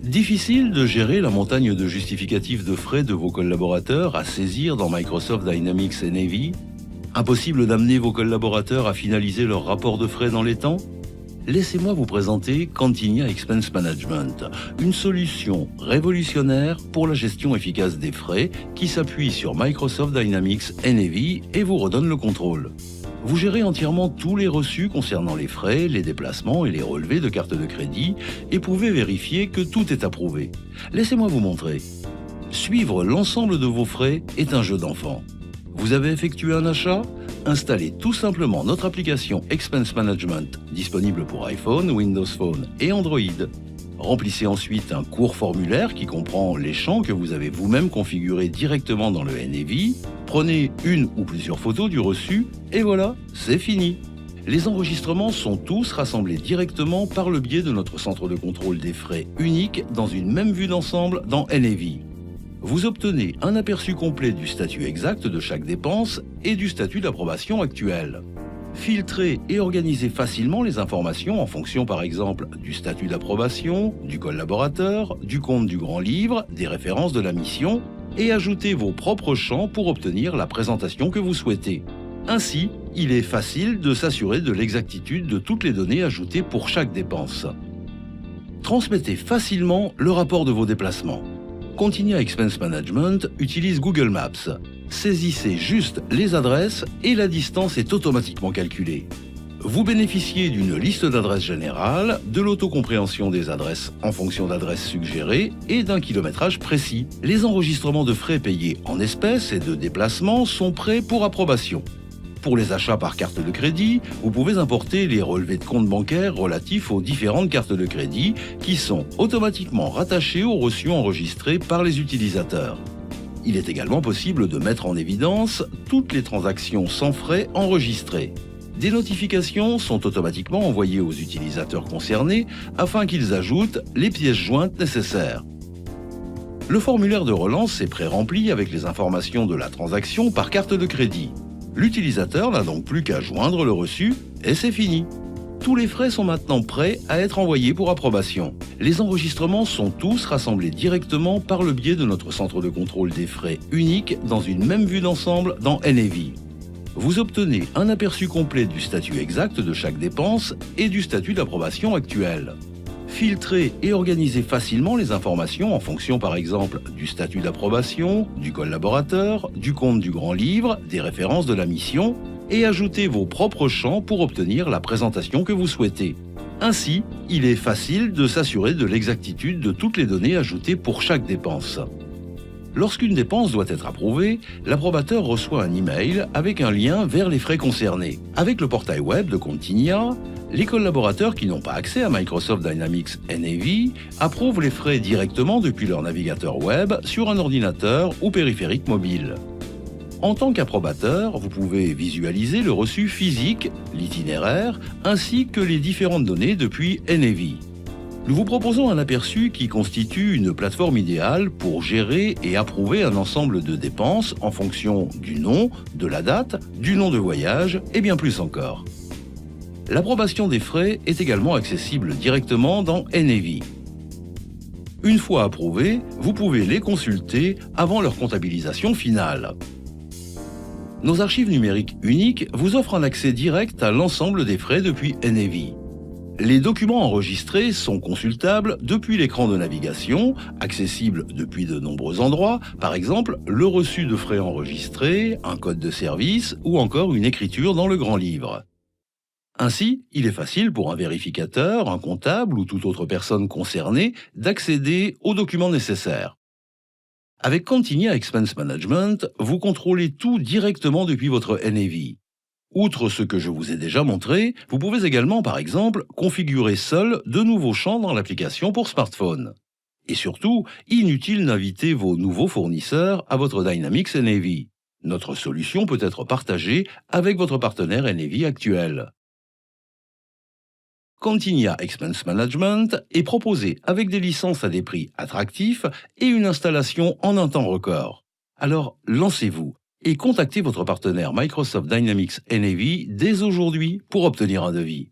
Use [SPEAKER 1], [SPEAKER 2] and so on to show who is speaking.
[SPEAKER 1] Difficile de gérer la montagne de justificatifs de frais de vos collaborateurs à saisir dans Microsoft Dynamics NAV? Impossible d'amener vos collaborateurs à finaliser leur rapport de frais dans les temps? Laissez-moi vous présenter Cantinia Expense Management, une solution révolutionnaire pour la gestion efficace des frais qui s'appuie sur Microsoft Dynamics NAV et vous redonne le contrôle. Vous gérez entièrement tous les reçus concernant les frais, les déplacements et les relevés de carte de crédit et pouvez vérifier que tout est approuvé. Laissez-moi vous montrer. Suivre l'ensemble de vos frais est un jeu d'enfant. Vous avez effectué un achat? Installez tout simplement notre application Expense Management, disponible pour iPhone, Windows Phone et Android. Remplissez ensuite un court formulaire qui comprend les champs que vous avez vous-même configurés directement dans le NAV. Prenez une ou plusieurs photos du reçu et voilà, c'est fini. Les enregistrements sont tous rassemblés directement par le biais de notre centre de contrôle des frais unique dans une même vue d'ensemble dans NAV. Vous obtenez un aperçu complet du statut exact de chaque dépense et du statut d'approbation actuel. Filtrez et organisez facilement les informations en fonction par exemple du statut d'approbation, du collaborateur, du compte du grand livre, des références de la mission et ajoutez vos propres champs pour obtenir la présentation que vous souhaitez. Ainsi, il est facile de s'assurer de l'exactitude de toutes les données ajoutées pour chaque dépense. Transmettez facilement le rapport de vos déplacements. Cantinia Expense Management utilise Google Maps. Saisissez juste les adresses et la distance est automatiquement calculée. Vous bénéficiez d'une liste d'adresses générales, de l'autocompréhension des adresses en fonction d'adresses suggérées et d'un kilométrage précis. Les enregistrements de frais payés en espèces et de déplacements sont prêts pour approbation. Pour les achats par carte de crédit, vous pouvez importer les relevés de compte bancaire relatifs aux différentes cartes de crédit qui sont automatiquement rattachés aux reçus enregistrés par les utilisateurs. Il est également possible de mettre en évidence toutes les transactions sans frais enregistrées. Des notifications sont automatiquement envoyées aux utilisateurs concernés afin qu'ils ajoutent les pièces jointes nécessaires. Le formulaire de relance est pré-rempli avec les informations de la transaction par carte de crédit. L'utilisateur n'a donc plus qu'à joindre le reçu et c'est fini. Tous les frais sont maintenant prêts à être envoyés pour approbation. Les enregistrements sont tous rassemblés directement par le biais de notre centre de contrôle des frais unique dans une même vue d'ensemble dans NAV. Vous obtenez un aperçu complet du statut exact de chaque dépense et du statut d'approbation actuel. Filtrez et organisez facilement les informations en fonction par exemple du statut d'approbation, du collaborateur, du compte du grand livre, des références de la mission et ajoutez vos propres champs pour obtenir la présentation que vous souhaitez. Ainsi, il est facile de s'assurer de l'exactitude de toutes les données ajoutées pour chaque dépense. Lorsqu'une dépense doit être approuvée, l'approbateur reçoit un email avec un lien vers les frais concernés. Avec le portail web de Cantinia, les collaborateurs qui n'ont pas accès à Microsoft Dynamics NAV approuvent les frais directement depuis leur navigateur web sur un ordinateur ou périphérique mobile. En tant qu'approbateur, vous pouvez visualiser le reçu physique, l'itinéraire, ainsi que les différentes données depuis NAV. Nous vous proposons un aperçu qui constitue une plateforme idéale pour gérer et approuver un ensemble de dépenses en fonction du nom, de la date, du nom de voyage et bien plus encore. L'approbation des frais est également accessible directement dans NAV. Une fois approuvés, vous pouvez les consulter avant leur comptabilisation finale. Nos archives numériques uniques vous offrent un accès direct à l'ensemble des frais depuis NAV. Les documents enregistrés sont consultables depuis l'écran de navigation, accessibles depuis de nombreux endroits, par exemple le reçu de frais enregistré, un code de service ou encore une écriture dans le grand livre. Ainsi, il est facile pour un vérificateur, un comptable ou toute autre personne concernée d'accéder aux documents nécessaires. Avec Cantinia Expense Management, vous contrôlez tout directement depuis votre NAV. Outre ce que je vous ai déjà montré, vous pouvez également, par exemple, configurer seul de nouveaux champs dans l'application pour smartphone. Et surtout, inutile d'inviter vos nouveaux fournisseurs à votre Dynamics NAV. Notre solution peut être partagée avec votre partenaire NAV actuel. Cantinia Expense Management est proposé avec des licences à des prix attractifs et une installation en un temps record. Alors, lancez-vous et contactez votre partenaire Microsoft Dynamics NAV dès aujourd'hui pour obtenir un devis.